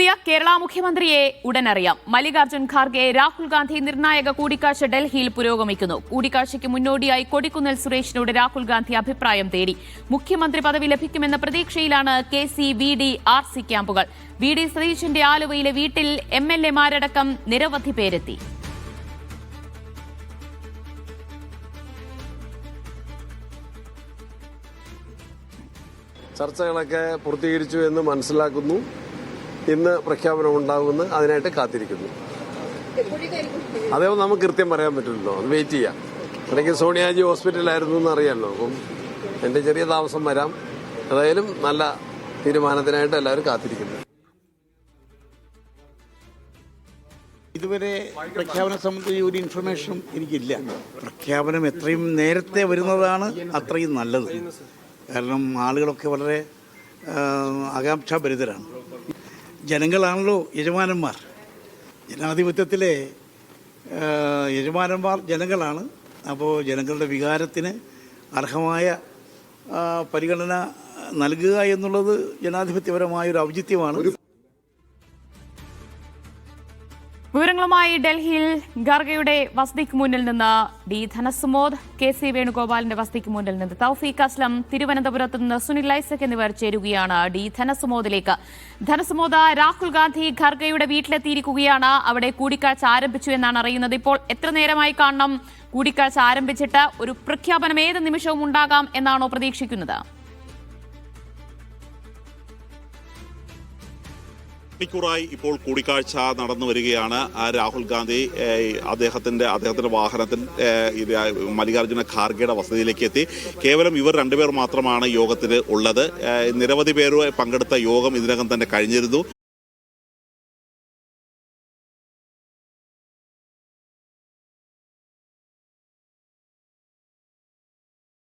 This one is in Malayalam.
പുതിയ കേരള മുഖ്യമന്ത്രിയെ ഉടനറിയാം. മല്ലികാർജ്ജുൻ ഖാർഗെ രാഹുൽ ഗാന്ധി നിർണായക കൂടിക്കാഴ്ച ഡൽഹിയിൽ പുരോഗമിക്കുന്നു. കൂടിക്കാഴ്ചയ്ക്ക് മുന്നോടിയായി കൊടിക്കുന്നിൽ സുരേഷിനോട് രാഹുൽ ഗാന്ധി അഭിപ്രായം തേടി. മുഖ്യമന്ത്രി പദവി ലഭിക്കുമെന്ന പ്രതീക്ഷയിലാണ് KC-VD RC ക്യാമ്പുകൾ. VD സതീശന്റെ ആലുവയിലെ വീട്ടിൽ MLA-മാരടക്കം നിരവധി പേരെത്തി. ചർച്ചകളൊക്കെ പൂർത്തീകരിച്ചു എന്ന് മനസ്സിലാക്കുന്നു. ഇന്ന് പ്രഖ്യാപനം ഉണ്ടാകുമെന്ന് അതിനായിട്ട് കാത്തിരിക്കുന്നു. അതേപോലെ നമുക്ക് കൃത്യം പറയാൻ പറ്റില്ലല്ലോ, അത് വെയിറ്റ് ചെയ്യാം. അല്ലെങ്കിൽ സോണിയാജി ഹോസ്പിറ്റലായിരുന്നു എന്ന് അറിയാമല്ലോ. അപ്പം എൻ്റെ ചെറിയ താമസം വരാം. ഏതായാലും നല്ല തീരുമാനത്തിനായിട്ട് എല്ലാവരും കാത്തിരിക്കുന്നു. ഇതുവരെ പ്രഖ്യാപനം സംബന്ധിച്ച് ഒരു ഇൻഫർമേഷനും എനിക്കില്ല. പ്രഖ്യാപനം എത്രയും നേരത്തെ വരുന്നതാണ് അത്രയും നല്ലത്. കാരണം ആളുകളൊക്കെ വളരെ ആകാംക്ഷാഭരിതരാണ്. ജനങ്ങളാണല്ലോ യജമാനന്മാർ. ജനാധിപത്യത്തിലെ യജമാനന്മാർ ജനങ്ങളാണ്. അപ്പോൾ ജനങ്ങളുടെ വികാരത്തിന് അർഹമായ പരിഗണന നൽകുക എന്നുള്ളത് ജനാധിപത്യപരമായൊരു ഔചിത്യമാണ്. വിവരങ്ങളുമായി ഡൽഹിയിൽ ഖാർഗെയുടെ വസതിക്ക് മുന്നിൽ നിന്ന് D. ധനസുമോദ്, KC വേണുഗോപാലിന്റെ വസതിക്ക് മുന്നിൽ നിന്ന് തൗഫീഖ് അസ്ലം, തിരുവനന്തപുരത്ത് നിന്ന് സുനിൽ ഐസക് എന്നിവർ ചേരുകയാണ്. D. ധനസുമോദിലേക്ക്. ധനസുമോദ്, രാഹുൽ ഗാന്ധി ഖാർഗെയുടെ വീട്ടിലെത്തിയിരിക്കുകയാണ്. അവിടെ കൂടിക്കാഴ്ച ആരംഭിച്ചു എന്നാണ് അറിയുന്നത്. ഇപ്പോൾ എത്ര നേരമായി കാണണം കൂടിക്കാഴ്ച ആരംഭിച്ചിട്ട്? ഒരു പ്രഖ്യാപനം ഏത് നിമിഷവും ഉണ്ടാകാം എന്നാണോ പ്രതീക്ഷിക്കുന്നത്? മണിക്കൂറായി ഇപ്പോൾ കൂടിക്കാഴ്ച നടന്നു വരികയാണ്. രാഹുൽ ഗാന്ധി അദ്ദേഹത്തിന്റെ വാഹനത്തിൽ മല്ലികാർജ്ജുന ഖാർഗെയുടെ വസതിയിലേക്ക് എത്തി. കേവലം ഇവർ രണ്ടുപേർ മാത്രമാണ് യോഗത്തിന് ഉള്ളത്. നിരവധി പേർ പങ്കെടുത്ത യോഗം ഇതിനകം തന്നെ കഴിഞ്ഞിരുന്നു.